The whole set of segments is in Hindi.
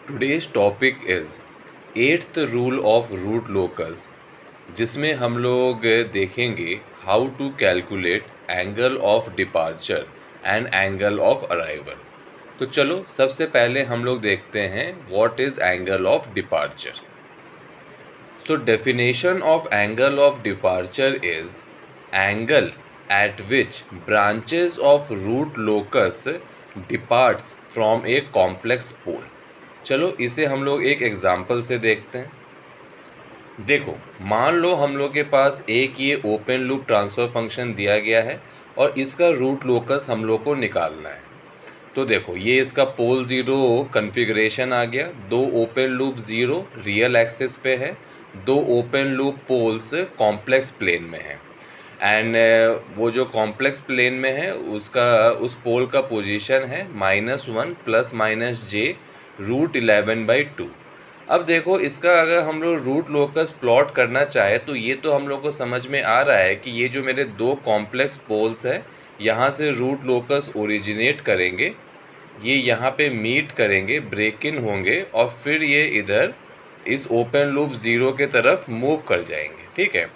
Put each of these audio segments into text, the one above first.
Today's topic is eighth rule of root locus, जिसमें हम लोग देखेंगे how to calculate angle of departure and angle of arrival. तो चलो सबसे पहले हम लोग देखते हैं what is angle of departure. So definition of angle of departure is angle at which branches of root locus departs from a complex pole। चलो इसे हम लोग एक एग्जाम्पल से देखते हैं। देखो, मान लो हम लोग के पास एक ये ओपन लूप ट्रांसफ़र फंक्शन दिया गया है और इसका रूट लोकस हम लोग को निकालना है। तो देखो, ये इसका पोल ज़ीरो कन्फिग्रेशन आ गया। दो open loop zero real axis पे है, दो open loop poles complex plane में है। एंड वो जो कॉम्प्लेक्स प्लेन में है उसका उस पोल का पोजीशन है -1 ± j√11/2। अब देखो, इसका अगर हम लोग रूट लोकस प्लॉट करना चाहे तो ये तो हम लोग को समझ में आ रहा है कि ये जो मेरे दो कॉम्प्लेक्स पोल्स है यहाँ से रूट लोकस ओरिजिनेट करेंगे, ये यहाँ पे मीट करेंगे, ब्रेक इन होंगे और फिर ये इधर इस ओपन लूप ज़ीरो के तरफ मूव कर जाएंगे। ठीक है,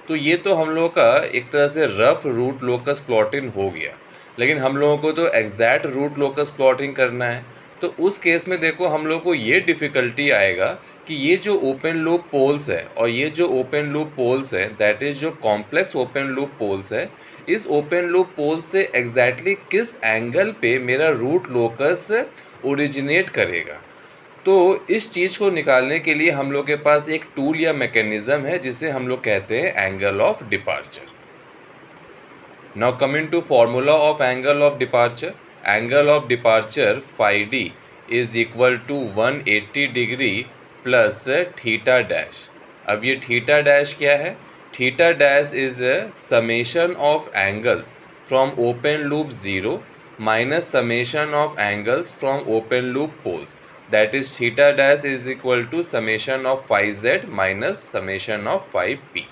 तो ये तो हम लोगों का एक तरह से रफ रूट लोकस प्लॉटिंग हो गया, लेकिन हम लोगों को तो एग्जैक्ट रूट लोकस प्लॉटिंग करना है। तो उस केस में देखो, हम लोग को ये डिफ़िकल्टी आएगा कि ये जो ओपन लूप पोल्स है और ये जो ओपन लूप पोल्स है, दैट इज़ जो कॉम्प्लेक्स ओपन लूप पोल्स है, इस ओपन लूप पोल्स से एग्जैक्टली किस एंगल पे मेरा रूट लोकस ओरिजिनेट करेगा। तो इस चीज़ को निकालने के लिए हम लोग के पास एक टूल या मैकेनिज़्म है जिसे हम लोग कहते हैं angle of departure. Now coming to formula of angle of departure. Angle of departure phi D is equal to 180 degree plus theta dash. अब ये थीटा डैश क्या है? Theta dash is summation of angles from open loop zero minus summation of angles from open loop poles, that is theta dash is equal to summation of phi z minus summation of phi p।